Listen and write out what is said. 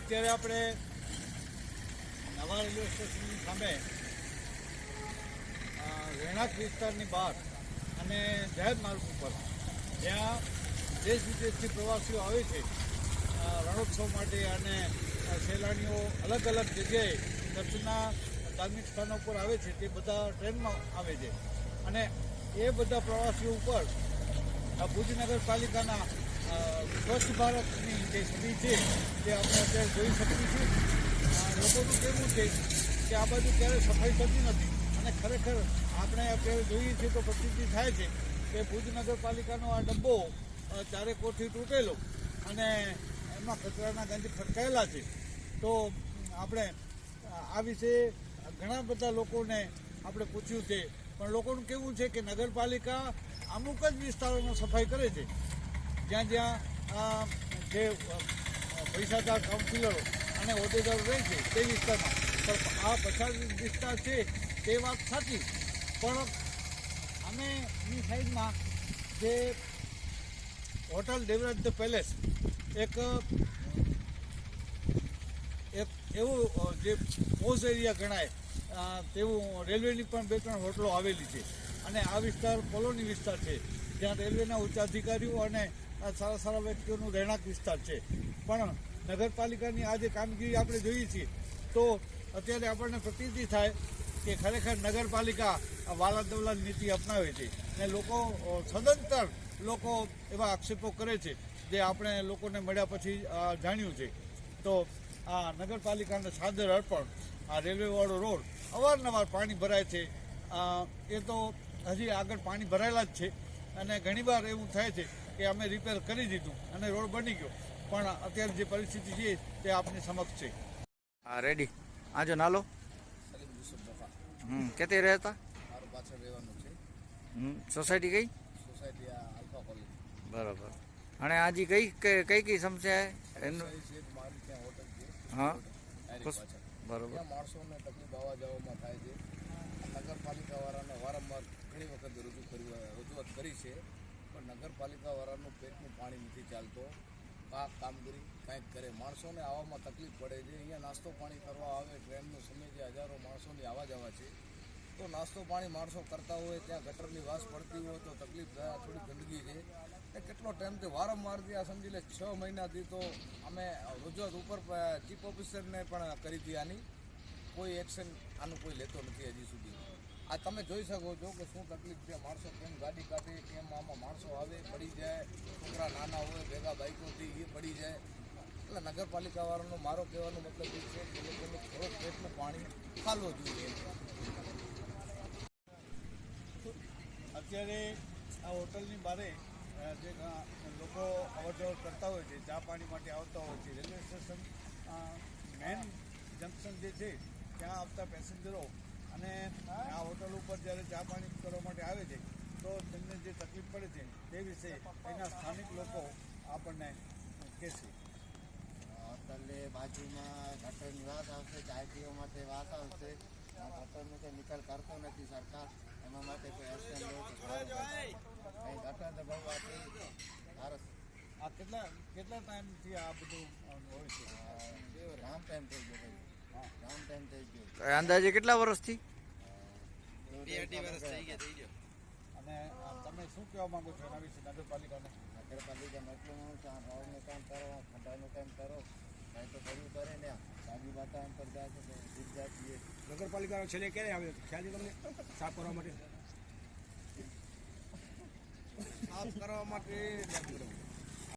અત્યારે આપણે નવા રેલવે સ્ટેશનની સામે રહેણાંક વિસ્તારની બહાર અને જાહેર માર્ગ ઉપર જ્યાં દેશ વિદેશથી પ્રવાસીઓ આવે છે રણોત્સવ માટે અને સહેલાણીઓ અલગ અલગ જગ્યાએ કચ્છના ધાર્મિક સ્થાનો પર આવે છે તે બધા ટ્રેનમાં આવે છે અને એ બધા પ્રવાસીઓ ઉપર ભુજ નગરપાલિકાના સ્વચ્છ ભારતની જે છબી છે તે આપણે અત્યારે જોઈ શકીએ છીએ. લોકોનું કહેવું છે કે આ બાજુ ક્યારેય સફાઈ થતી નથી અને ખરેખર આપણે અત્યારે જોઈએ છીએ તો પ્રસિદ્ધિ થાય છે કે ભુજ નગરપાલિકાનો આ ડબ્બો ચારે કોરથી તૂટેલો અને એમાં કચરાના ગંજ ફટકાયેલા છે. તો આપણે આ વિશે ઘણા બધા લોકોને આપણે પૂછ્યું છે, પણ લોકોનું કહેવું છે કે નગરપાલિકા અમુક જ વિસ્તારોમાં સફાઈ કરે છે જ્યાં જ્યાં જે પૈસાદાર કાઉન્સિલરો અને હોદ્દેદારો રહે છે તે વિસ્તારમાં. પણ આ પછાત વિસ્તાર છે તે વાત સાચી, પણ અમે એની સાઈડમાં જે હોટલ દેવરાજ ધ પેલેસ એક એવું જે પોઝ એરિયા ગણાય તેવું રેલવેની પણ 2-3 હોટલો આવેલી છે અને આ વિસ્તાર કોલોની વિસ્તાર છે જ્યાં રેલવેના ઉચ્ચ અધિકારીઓ અને સારા સારા વ્યક્તિઓનું રહેણાંક વિસ્તાર છે. પણ નગરપાલિકાની આ જે કામગીરી આપણે જોઈએ છીએ તો અત્યારે આપણને પ્રતીતિ થાય કે ખરેખર નગરપાલિકા વાલા દવલા નીતિ અપનાવે છે અને લોકો સદંતર લોકો એવા આક્ષેપો કરે છે જે આપણે લોકોને મળ્યા પછી જાણ્યું છે. તો આ નગરપાલિકાને સાદર અર્પણ. આ રેલવેવાળો રોડ અવારનવાર પાણી ભરાય છે, એ તો હજી આગળ પાણી ભરાયેલા જ છે અને ઘણીવાર એવું થાય છે કે અમે રિપેર કરી દીધું અને રોડ બની ગયો, પણ અત્યારે જે પરિસ્થિતિ છે તે આપની સમક્ષ છે. હા રેડી. આજો નાલો કેતે રહેતા મારું પાછળ રહેવાનું છે. સોસાયટી કઈ? Society alpha college. બરાબર. અને આજે કઈ સમસ્યા એનું છે મારી ત્યાં હોટલ છે. હા બરોબર. બરાબર. માણસોને તકલીફ આવવા જવામાં થાય છે. નગરપાલિકાવાળાને વારંવાર ઘણી વખત રજૂઆત કરી છે, પણ નગરપાલિકાવાળાનું પેટનું પાણી નથી ચાલતો. આ કામગીરી કાંઈક કરે. માણસોને આવવામાં તકલીફ પડે છે. અહીંયા નાસ્તો પાણી કરવા આવે, ટ્રેનનો સમય જે હજારો માણસોની આવવા જવા છે, તો નાસ્તો પાણી માણસો કરતા હોય ત્યાં ગટરની વાસ પડતી હોય તો તકલીફ થાય. થોડી ગંદકી છે એ કેટલો ટાઈમથી વારંવારથી આ સમજી લે 6 મહિનાથી તો અમે રજૂઆત ઉપર ચીફ ઓફિસરને પણ કરી હતી. આની કોઈ એક્શન આનું કોઈ લેતો નથી હજી સુધી. આ તમે જોઈ શકો છો કે શું તકલીફ છે. માણસો કેમ ગાડી કાઢે, કેમ આમાં માણસો આવે પડી જાય, છોકરા નાના હોય ભેગા બાઇકોથી એ પડી જાય. એટલે નગરપાલિકાવાળાનો મારો કહેવાનો મતલબ એ છે કે લોકોને થોડોક પેટનું પાણી ખાલવો જોઈએ. અત્યારે આ હોટલની બારે જે લોકો અવરજવર કરતા હોય છે, ચા પાણી માટે આવતા હોય છે, રેલવે સ્ટેશન મેન જંકશન જે છે ત્યાં આવતા પેસેન્જરો અને આ હોટલ ઉપર જ્યારે ચા પાણી કરવા માટે આવે છે તો તેમને જે તકલીફ પડે છે તે વિશે એના સ્થાનિક લોકો આપણને કહે છે. હોટલે બાજુમાં ગટરની વાત આવશે, ચાય પીવા માટે વાત આવશે. ગટરનો કંઈ નિકાલ કરતો નથી સરકાર. એના માટે કોઈ એક્શન લો તો સારું. કંઈ ગટર તો બહુ આપી ભારત. આ કેટલા ટાઈમથી આ બધું હોય છે? રામ ટાઈમ થઈ ગયો ભાઈ. હા, રામ ટાઈમ થઈ ગયો. અંદાજે કેટલા વર્ષથી? 2-2.5 વર્ષ થઈ ગયો. અને તમે શું કહેવા માંગો છો એના વિશે નગરપાલિકાને? નગરપાલિકામાં એટલું રોડનું કામ કરો, ખંડાનું કામ કરો, કાંઈ તો કરવું કરે ને. સાદી વાતાવરણ પર જાય છે તો જીત જાય. નગરપાલિકાનો છેલ્લે ક્યારે આવે ખ્યાલ છે તમને સાફ કરવા માટે? સાફ કરવા માટે